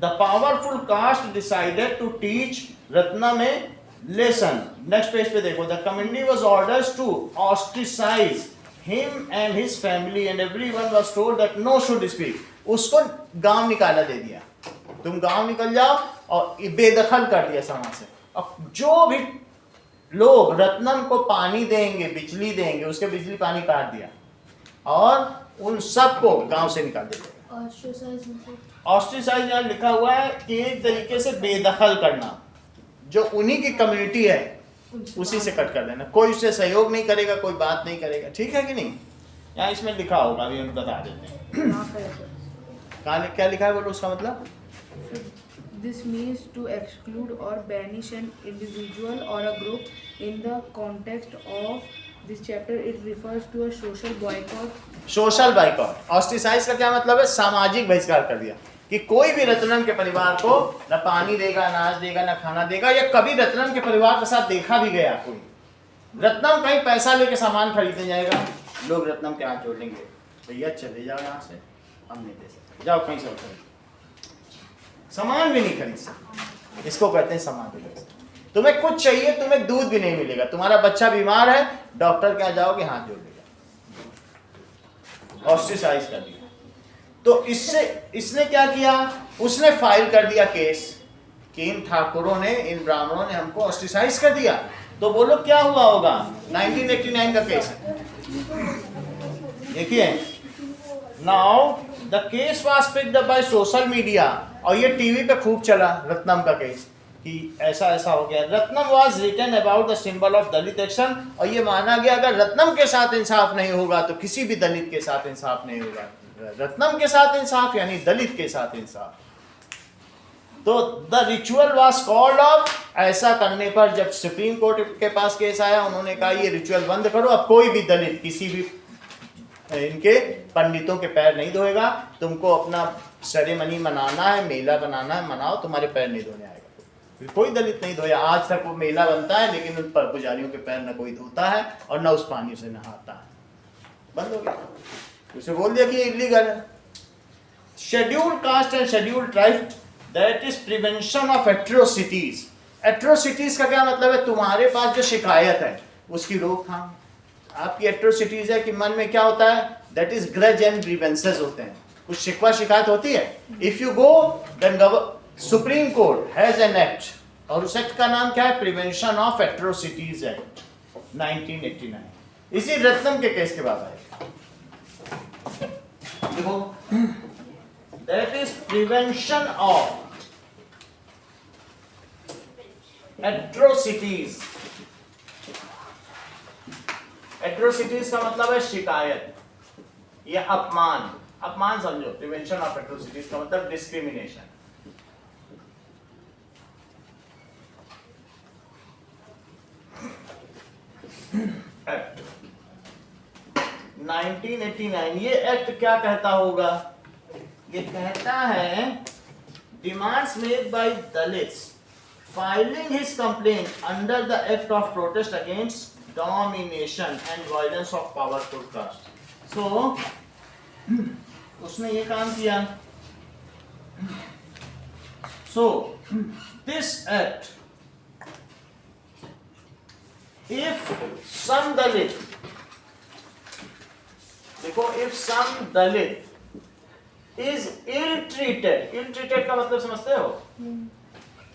Speaker 1: the powerful caste decided to teach Ratnam a lesson. Next page पे देखो, the committee was ordered to ostracize him and his family and everyone was told that no should speak. उसको गांव निकाला दे दिया, तुम गांव निकल जाओ, और बेदखल कर दिया समाज से। अब जो भी लोग रत्नम को पानी देंगे, बिजली देंगे, उसके बिजली पानी काट दिया और उन सबको गांव से निकाल दिया। ऑस्ट्रिसाइज यहाँ लिखा हुआ है कि एक तरीके से बेदखल करना, जो उन्हीं की कम्युनिटी है उसी से कट कर देना, कोई उससे सहयोग नहीं करेगा, कोई बात नहीं करेगा। ठीक है कि नहीं? यहाँ इसमें लिखा होगा, अभी हम बता देते हैं। कहाँ क्या लिखा है बोलो उसका मतलब?
Speaker 4: This means to exclude or banish an individual or a group. In the context of this chapter, it refers to a social boycott.
Speaker 1: Social boycott, ostracise का क्या मतलब है? सामाजिक बहिष्कार कर दिया कि कोई भी रत्नम के परिवार को न पानी देगा, अनाज देगा, न खाना देगा, या कभी रत्नम के परिवार के साथ देखा भी गया कोई। रत्नम कहीं पैसा लेके सामान खरीदने जाएगा, लोग रत्नम के हाथ जोड़ेंगे, भैया चले जाओ यहाँ से, हम नहीं दे सकते, जाओ कहीं से खरीद, सामान भी नहीं खरीद सकते। इसको कहते हैं सामाजिक। तुम्हें कुछ चाहिए, तुम्हें दूध भी नहीं मिलेगा, तुम्हारा बच्चा बीमार है, डॉक्टर के यहाँ जाओगे, हाथ जोड़ लेगा, ऑस्ट्रिसाइज कर दिया। तो इससे इसने क्या किया? उसने फाइल कर दिया केस कि इन ठाकुरों ने, इन ब्राह्मणों ने हमको ऑस्ट्रिसाइज कर दिया। तो बोलो क्या हुआ होगा? 1989 का केस है, देखिए। Now the case was picked up by social media, और ये टीवी पे खूब चला रत्नम का केस कि ऐसा ऐसा हो गया। Ratnam was written about the symbol of Dalit action, और ये माना गया अगर रत्नम के साथ इंसाफ नहीं होगा तो किसी भी दलित के साथ इंसाफ नहीं होगा। रत्नम के साथ इंसाफ यानी दलित के साथ इंसाफ। तो the ritual was called off. ऐसा करने पर जब सुप्रीम कोर्ट के पास केस आया, उन्होंने कहा ये रिचुअल बंद करो, अब कोई भी दलित किसी भी इनके पंडितों के पैर नहीं धोएगा, तुमको अपना सेरेमनी मनाना है, मेला बनाना है, मनाओ, तुम्हारे पैर नहीं धोने आएगा। कोई दलित नहीं धोया, आज तक वो मेला बनता है लेकिन उन पर पुजारियों के पैर न कोई धोता है और न उस पानी से नहाता है, बंद हो गया। उसे बोल दिया कि ये इलीगल है। Scheduled caste and scheduled tribe, that is prevention of atrocities. Atrocities का क्या मतलब है? तुम्हारे पास जो शिकायत है उसकी रोकथाम। आपकी एट्रोसिटीज है कि मन में क्या होता है? That is grudge and grievances होते हैं, कुछ शिकवा शिकायत होती है। If you go then Supreme Court has an act, और उस एक्ट का नाम क्या है? Prevention of atrocities act 1989। इसी रत्नम के केस के बाद आएगा, देखो, that is prevention of atrocities. Atrocities का मतलब है शिकायत या अपमान। अपमान समझो, प्रिवेंशन ऑफ एट्रोसिटीज का मतलब डिस्क्रिमिनेशन। एक्ट 1989, ये एक्ट क्या कहता होगा? ये कहता है demands made by Dalits filing his complaint under the act of protest against domination and violence of powerful caste। तो उसने ये काम किया. So this act, if some Dalit, देखो, if some Dalit is ill treated का मतलब समझते हो?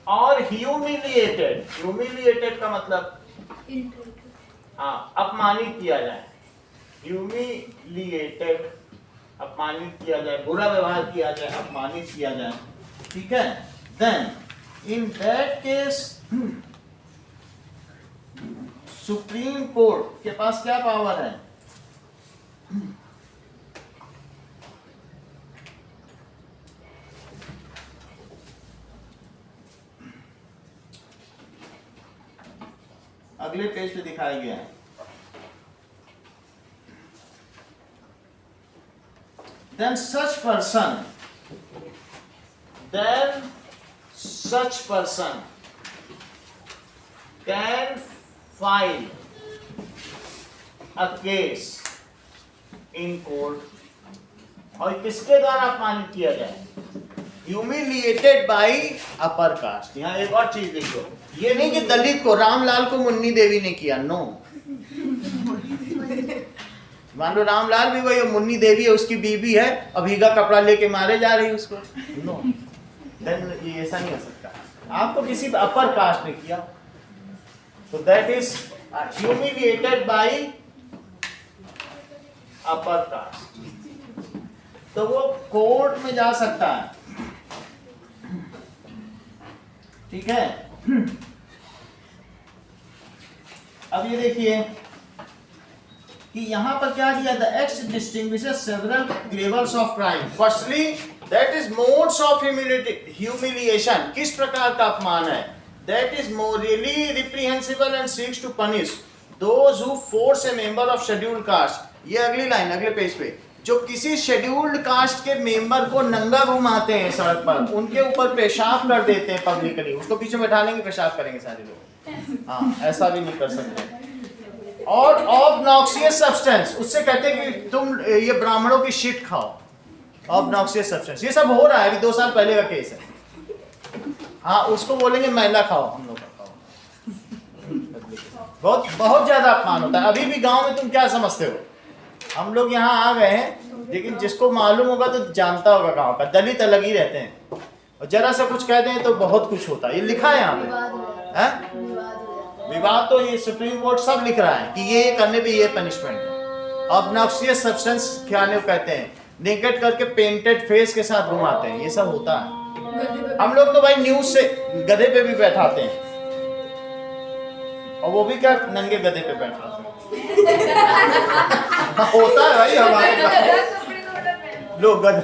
Speaker 1: और humiliated का मतलब हाँ, अपमानित किया जाए. Humiliated, अपमानित किया जाए, बुरा व्यवहार किया जाए, अपमानित किया जाए. ठीक है? Then in that case supreme court के पास क्या पावर है? अगले पेज पे दिखाया गया है. Then such person can file a case in court. और किसके द्वारा अपमानित किया जाए? Humiliated by upper caste. यहाँ एक और चीज देखो, ये नहीं कि दलित को, रामलाल को मुन्नी देवी ने किया. नो, मान लो रामलाल भी वही, मुन्नी देवी है, उसकी बीबी है, अब भीगा कपड़ा लेके मारे जा रही है उसको. नो, देन ये ऐसा नहीं हो सकता. आपको किसी अपर कास्ट ने किया, तो that is humiliated bye upper caste. तो वो कोर्ट में जा सकता है. ठीक है? अब ये देखिए कि यहां पर क्या दिया? The act distinguishes several levels of crime. Firstly that is modes of humiliation. किस प्रकार का अपमान है? That is morally reprehensible and seeks to punish those who force a member of scheduled caste. ये अगली लाइन अगले पेज पे, जो किसी शेड्यूल्ड कास्ट के मेंबर को नंगा घुमाते हैं सड़क पर, उनके ऊपर पेशाब कर देते हैं पब्लिकली, उसको पीछे बैठा लेंगे, पेशाब करेंगे सारे लोग. हाँ, ऐसा भी नहीं कर सकते. और ऑब्नॉक्सियस सब्सटेंस, उससे कहते हैं कि तुम ये ब्राह्मणों की शिट खाओ. ऑब्नॉक्सियस सब्सटेंस, ये सब हो रहा है, अभी 2 साल पहले का केस है. हाँ, उसको बोलेंगे मैला खाओ, हम लोग का खाओ. बहुत ज्यादा अपमान होता है. अभी भी गांव में तुम क्या समझते हो? हम लोग यहाँ आ गए हैं, लेकिन जिसको मालूम होगा तो जानता होगा गांव का. दलित अलग ही रहते हैं, और जरा सा कुछ कह दें तो बहुत कुछ होता है. ये लिखा है यहाँ पे. विवाद तो ये सुप्रीम कोर्ट सब लिख रहा है कि ये करने पे ये पनिशमेंट है. ऑब्नॉक्सियस सब्सटेंस क्या कहते हैं? नेकेड करके पेंटेड फेस के साथ घुमाते हैं, ये सब होता है. हम लोग तो भाई न्यूज से गधे पे भी बैठाते हैं, और वो भी क्या नंगे गधे पे बैठाते हैं. होता है भाई हमारे लोग गधे.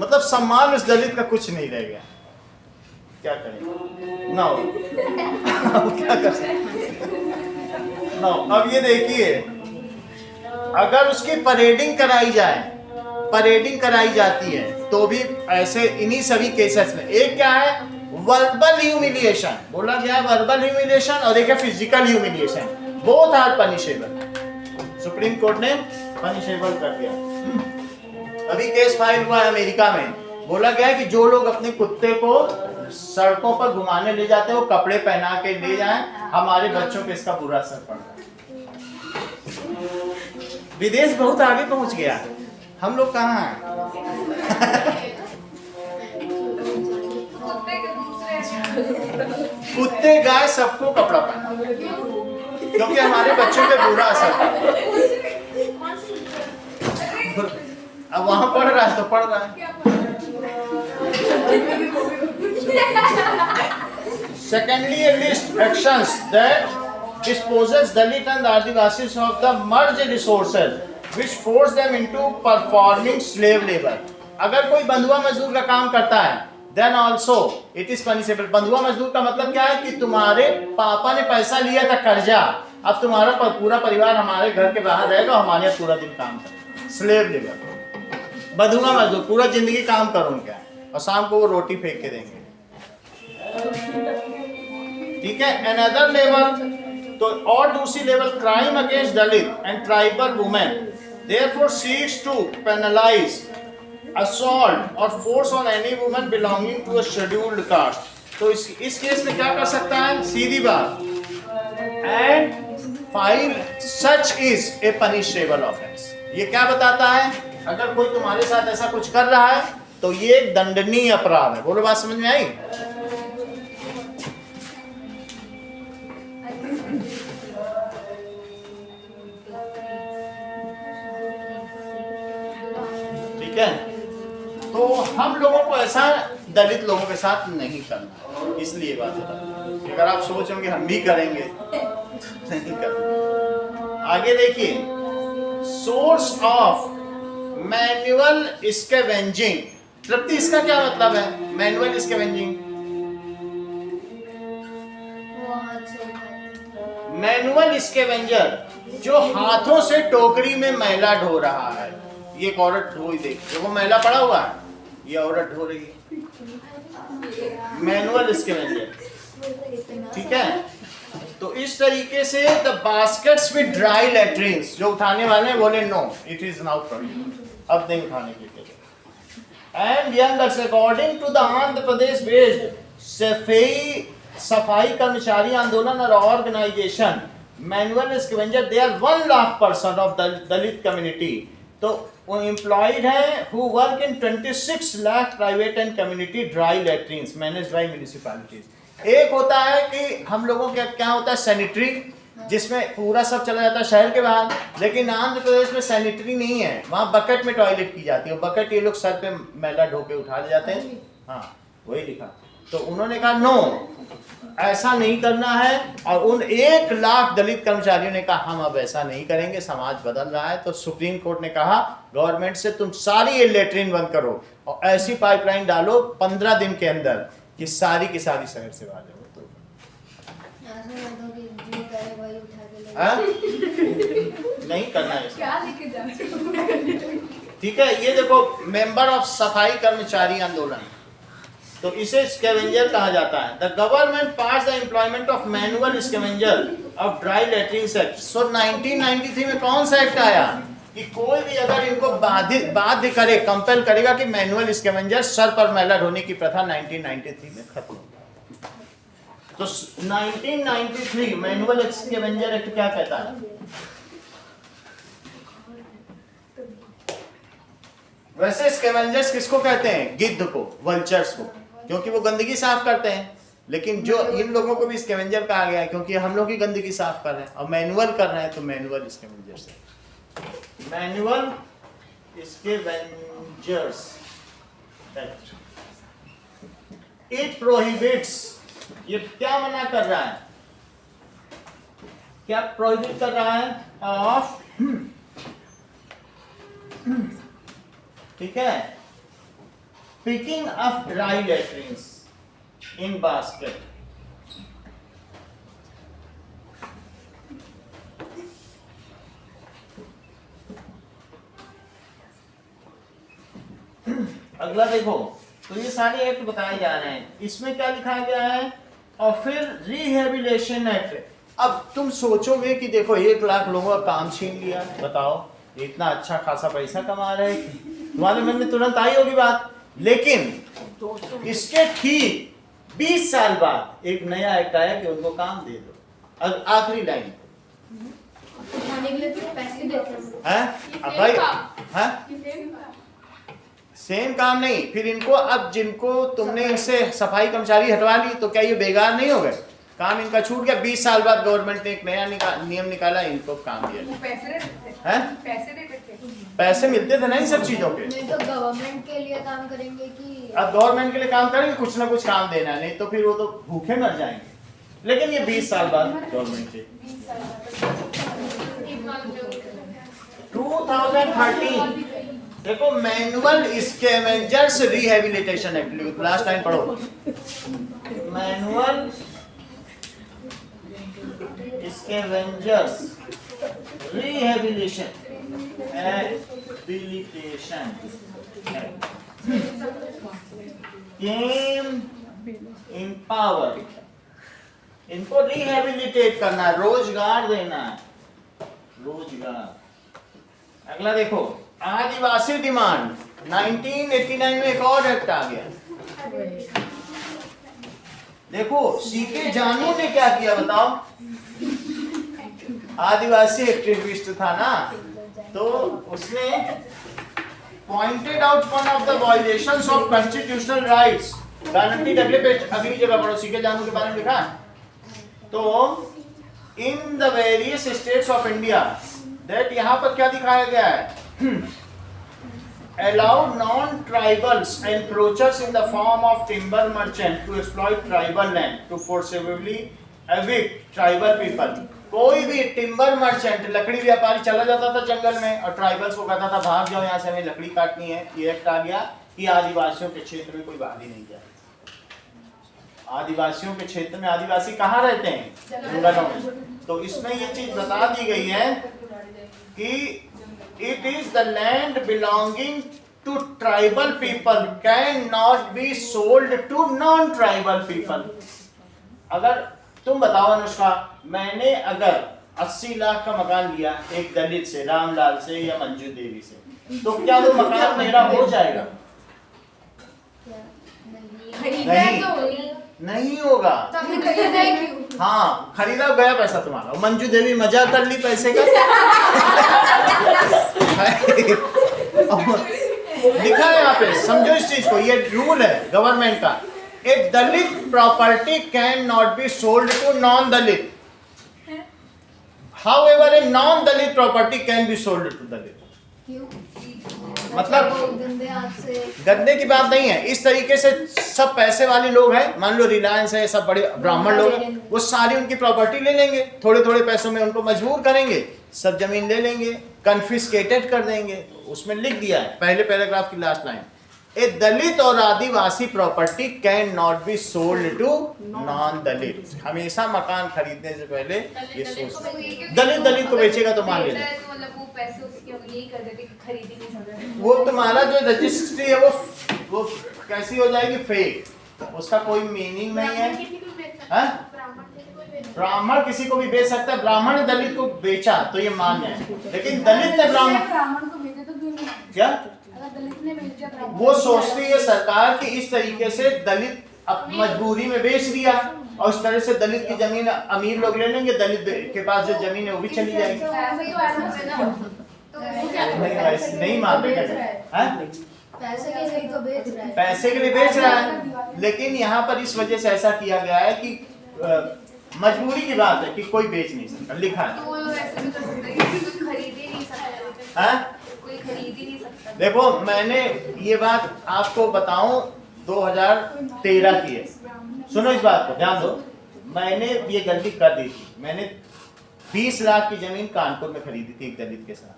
Speaker 1: मतलब सम्मान उस दलित का कुछ नहीं रह गया. क्या करें ना, क्या कर सकते ना. अब ये देखिए, अगर उसकी परेडिंग कराई जाती है तो भी ऐसे इन्हीं सभी केसेस में, एक क्या है? वर्बल ह्यूमिलिएशन बोला गया, वर्बल ह्यूमिलिएशन, और एक है physical humiliation. Both are punishable. Supreme Court ने पनिशेबल कर दिया. अभी केस फाइल हुआ है अमेरिका में, बोला गया है कि जो लोग अपने कुत्ते को सड़कों पर घुमाने ले जाते हैं, वो कपड़े पहना के ले जाएं. हमारे बच्चों पे इसका बुरा असर पड़ रहा है. विदेश बहुत आगे पहुंच गया, हम लोग कहाँ हैं? कुत्ते गाय सबको कपड़ा पहना, क्योंकि हमारे बच्चों पे बुरा असर पड़ रहा है. अब वहां पढ़ रहा है तो पढ़ रहा है. Secondly, a list actions that disposes Dalit and Adivasis of the merged resources which force them into performing slave labor. अगर कोई बंधुआ मजदूर का काम करता है, then also it is punishable. बंधुआ मजदूर का मतलब क्या है? कि तुम्हारे पापा ने पैसा लिया था कर्जा, अब तुम्हारा पूरा परिवार हमारे घर के बाहर रहेगा, हमारे यहाँ पूरा दिन काम करेगा. स्लेव लेबर, बंधुआ मजदूर, पूरा जिंदगी काम करो उनका, और शाम को वो रोटी फेंक के देंगे. ठीक है. अनदर लेवल, तो और दूसरी level, crime against Dalit and tribal women therefore seeks to penalize, assault or force on any woman belonging to a scheduled caste. तो इस केस में क्या कर सकता है? सीधी बात, and file such is a punishable offense. ये क्या बताता है? अगर कोई तुम्हारे साथ ऐसा कुछ कर रहा है तो ये एक दंडनीय अपराध है। बोलो, बात समझ में आई? ठीक है, तो हम लोगों को ऐसा दलित लोगों के साथ नहीं करना, इसलिए बात है। अगर आप सोचोगे हम भी करेंगे, नहीं करना। आगे देखिए, सोर्स ऑफ मैनुअल स्कैवेंजिंग। तृप्ति, इसका क्या मतलब है? मैनुअल स्कैवेंजिंग, मैनुअल स्कैवेंजर जो हाथों से टोकरी में मैला ढो रहा है। ये एक औरत ढो ही देखिए, वो मैला पड़ा हुआ है, ये औरत ढो रही है। मैनुअल स्कैवेंजर, ठीक है। तो इस तरीके से the baskets with dry latrines, जो उठाने वाले हैं बोले no, it is now prohibited, अब नहीं उठाने के लिए। And youngers, according to the Andhra Pradesh based Safai Karmachari Andolan और organisation manual scavenger, they are 1 lakh person of Dalit community. तो वो एम्प्लॉयड है who work in 26 lakh private and community dry latrines managed by municipalities. एक होता है कि हम लोगों के क्या होता है, सैनिटरी, जिसमें पूरा सब चला जाता है शहर के बाहर, लेकिन आंध्र प्रदेश में सैनिटरी नहीं है, वहाँ बकेट में टॉयलेट की जाती है। बकेट ये लोग सर पे मैला ढो के उठा ले जाते हैं। हाँ, वही लिखा। तो उन्होंने कहा नो, ऐसा नहीं करना है, और उन 1 लाख दलित कर्मचारियों ने कहा हम अब ऐसा नहीं करेंगे, समाज बदल रहा है। तो सुप्रीम कोर्ट ने कहा गवर्नमेंट से तुम सारी ये लेटरिन बंद करो और ऐसी पाइपलाइन डालो 15 दिन के अंदर कि सारी की सारी शहर से बाहर जाओ। नहीं करना है,
Speaker 3: क्या लेके जा रहे हो?
Speaker 1: ठीक है। ये देखो, मेंबर ऑफ सफाई कर्मचारी आंदोलन, तो इसे स्कैवेंजर कहा जाता है। The government pass the employment of manual scavenger of dry latrines act. So 1993 में कौन सा एक्ट आया कि कोई भी अगर इनको बाध्य करे, कंपेल करेगा कि मैनुअल स्कैवेंजर, सर पर मैला ढोने की प्रथा 1993 में खत्म हो। तो 1993 मैनुअल स्कैवेंजर एक्ट क्या कहता है? वैसे स्कैवेंजर्स किसको कहते हैं? गिद्ध को, वल्चर्स को, क्योंकि वो गंदगी साफ करते हैं। लेकिन जो इन लोगों को भी स्कैवेंजर कहा गया है क्योंकि हम लोग ही गंदगी साफ कर रहे हैं, और मैनुअल कर रहे हैं, तो मैनुअल स्कैवेंजर्स है। Manual scavengers act, it prohibits, ये क्या मना कर रहा है? क्या प्रोहिबिट कर रहा है? ऑफ, ठीक है, पिकिंग अप ड्राई लैट्रिन्स इन बास्केट। अगला देखो, तो ये सारे एक्ट बताए जा रहे हैं। इसमें क्या लिखा गया है? और फिर रिहेबिलिटेशन एक्ट। अब तुम सोचोगे कि देखो 1 लाख लोगों का काम छीन लिया, बताओ इतना अच्छा खासा पैसा कमा रहे, तुम्हारे मन में तुरंत आई होगी बात। लेकिन इसके ठीक 20 साल बाद एक नया एक्ट आया कि उनको काम दे दो। अब आखिरी लाइन
Speaker 2: खाने के लिए तो पैसे देते
Speaker 1: है, अब भाई है सेम काम नहीं। फिर इनको, अब जिनको तुमने इससे सफाई कर्मचारी हटवा ली तो क्या ये बेकार नहीं हो गए? काम इनका छूट गया। 20 साल बाद गवर्नमेंट ने एक नया नियम निकाला, इनको काम दिया। पैसे मिलते थे ना इन सब चीजों के।
Speaker 2: नहीं तो गवर्नमेंट के लिए काम करेंगे कि
Speaker 1: अब गवर्नमेंट के लिए काम करेंगे, कुछ ना कुछ काम देना है, नहीं तो फिर वो तो भूखे मर जाएंगे। लेकिन ये 20 साल बाद गवर्नमेंट के 2013 देखो, manual scavengers rehabilitation act, last time पढ़ो। मैनुअल स्कैवेंजर्स रिहेबिलिटेशन केम इन पावर। इनको रिहेबिलिटेट करना है, रोजगार देना है, रोजगार। अगला देखो, आदिवासी डिमांड 1989 में एक और एक्ट आ गया। देखो सीके जानू ने क्या किया बताओ। आदिवासी एक्टिविस्ट था ना, तो उसने pointed out one of the violations of constitutional rights guaranteed. अगली जगह पढ़ो, सीके जानू के बारे में लिखा। तो in the various states of India that, यहां पर क्या दिखाया गया है, allow non-tribals encroachers in the form of timber merchant to exploit tribal land to forcibly evict tribal people। कोई भी टिम्बर मर्चेंट लकड़ी व्यापारी चला जाता था जंगल में और ट्राइबल्स को कहता था भाग जाओ यहाँ से, हमें लकड़ी काटनी है। ये एक्ट आ गया कि आदिवासियों के क्षेत्र में कोई बाहर ही नहीं जाए। आदिवासियों के क्षेत्र में आदिवासी कहाँ रहते हैं? जंगलों में। तो इसमें ये चीज बता दी गई है कि it is the land belonging to tribal people cannot be sold to non-tribal people। अगर तुम बताओ अनुष्का, मैंने अगर 80 लाख का मकान लिया एक दलित से, रामलाल से या मंजू देवी से, तो क्या वो मकान मेरा हो जाएगा? नहीं होगा। हाँ, खरीदा गया पैसा तुम्हारा। मंजू देवी मजा कर ली पैसे का। लिखा है यहाँ पे, समझो इस चीज को, ये रूल है गवर्नमेंट का। A Dalit property can not be sold to non Dalit, however a non Dalit property can be sold to Dalit. मतलब गंदे की बात नहीं है। इस तरीके से सब पैसे वाले लोग हैं, मान लो रिलायंस है, सब बड़े ब्राह्मण लोग हैं, वो सारी उनकी प्रॉपर्टी ले लेंगे, थोड़े थोड़े पैसों में उनको मजबूर करेंगे, सब जमीन ले लेंगे, कन्फिस्केटेड कर देंगे। उसमें लिख दिया है पहले पैराग्राफ की लास्ट लाइन, ए दलित और Adivasi property can not be sold to non Dalit. हमेशा मकान खरीदने से पहले ये सोच, दलित को बेचेगा तो मान लेना,
Speaker 3: पैसे उसके यही कर देते कि खरीद ही नहीं सकते।
Speaker 1: वो तुम्हारा जो रजिस्ट्री है वो कैसी हो जाएगी? फेक, उसका कोई मीनिंग नहीं है। ब्राह्मण किसी को भी बेच सकता है। ब्राह्मण ने दलित को बेचा तो ये मान्य है, लेकिन दलित ने ब्राह्मण को बेचा तो क्या? अगर दलित ने बेचा, वो सोचती है सरकार कि इस तरीके से दलित अब मजबूरी में बेच दिया और इस तरह से दलित की जमीन अमीर लोग ले लेंगे, दलित के पास जो जमीन है वो भी चली जाएगी। नहीं मान रहे, पैसे के लिए बेच रहा है। लेकिन यहाँ पर इस वजह से ऐसा किया गया है कि मजबूरी की बात है कि कोई बेच नहीं सकता, लिखा है।
Speaker 3: कोई खरीद ही नहीं सकता।
Speaker 1: देखो मैंने ये बात आपको बताऊं 2013 की है, सुनो इस बात को ध्यान दो। मैंने ये गलती कर दी थी, मैंने 20 लाख की जमीन कानपुर में खरीदी थी एक दलित के साथ।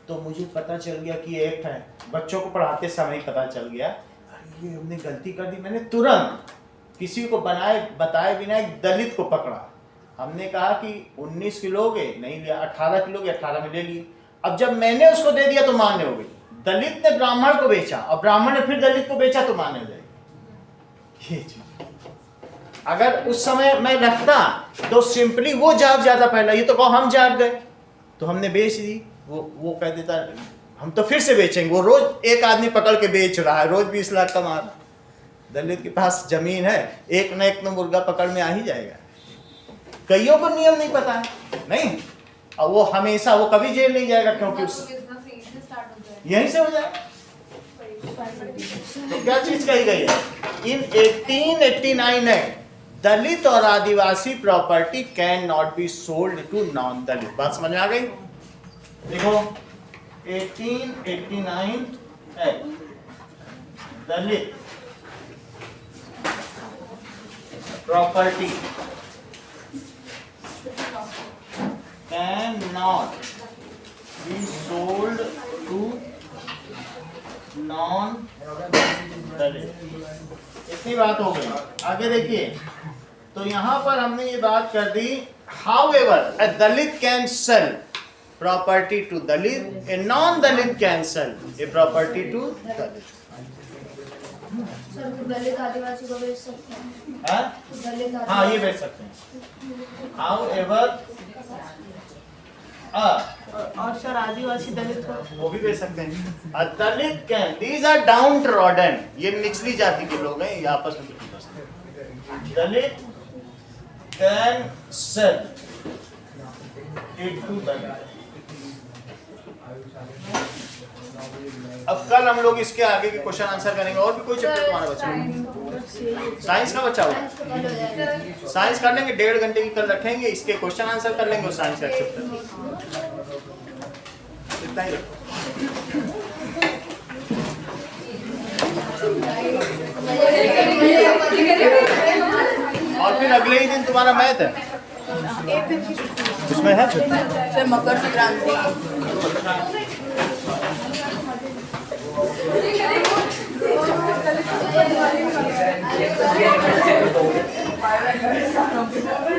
Speaker 1: तो मुझे पता चल गया कि ये एक्ट है, बच्चों को पढ़ाते समय पता चल गया अरे ये हमने गलती कर दी। मैंने तुरंत किसी को बताए बिना एक दलित को पकड़ा। हमने कहा कि 19 किलोगे, नहीं लिया। 18 किलोगे, 18 में ले लिए। अब जब मैंने उसको दे दिया तो मान्य हो गई। दलित ने ब्राह्मण को बेचा और ब्राह्मण ने फिर दलित को बेचा तो मान्य हो जाएगी। ये चीज अगर उस समय मैं रखता तो सिंपली वो जाग जाता पहला। ये तो कहो हम जाग गए तो हमने बेच दी, वो कह देता हम तो फिर से बेचेंगे। वो रोज एक आदमी पकड़ के बेच रहा है, रोज 20 लाख कमा रहा। दलित के पास जमीन है, एक न एक मुर्गा पकड़ में आ ही जाएगा। कईयों को नियम नहीं पता है, नहीं, और वो हमेशा वो कभी जेल नहीं जाएगा क्योंकि यहीं से हो जाए। तो क्या चीज कही गई है इन 1889 में, दलित और Adivasi property can not be sold to non Dalit. बात समझ में आ गई? देखो 1889 act, Dalit property can not be sold to non Dalit. इतनी बात हो गई। आगे देखिए, तो यहां पर हमने ये बात कर दी, however a Dalit can sell property to Dalit, a non Dalit can sell a property to Dalit.
Speaker 2: Sir Dalit Adivasi को बेच सकते हैं?
Speaker 1: हाँ ये बेच सकते हैं। हाउएवर
Speaker 4: और सर आदिवासी दलित को
Speaker 1: वो भी भेज सकते हैं। A Dalit can, these are downtrodden, ये निचली जाति के लोग हैं, ये आपस में कुछ नहीं कर सकते। दलित कैन सेल इट टू दलित। अब कल हम लोग इसके आगे के क्वेश्चन आंसर करेंगे। और भी कोई चैप्टर तुम्हारा बचा है? साइंस का बचा हुआ?
Speaker 2: साइंस का कल हो जाएगा।
Speaker 1: साइंस कर लेंगे, 1.5 घंटे की कल रखेंगे, इसके क्वेश्चन आंसर कर लेंगे और साइंस का चैप्टर इतना ही रखो। और फिर अगले ही दिन तुम्हारा मैथ है,
Speaker 4: एक दिन की छुट्टी
Speaker 1: उसमें है छुट्टी।
Speaker 4: सर मकर संक्रांति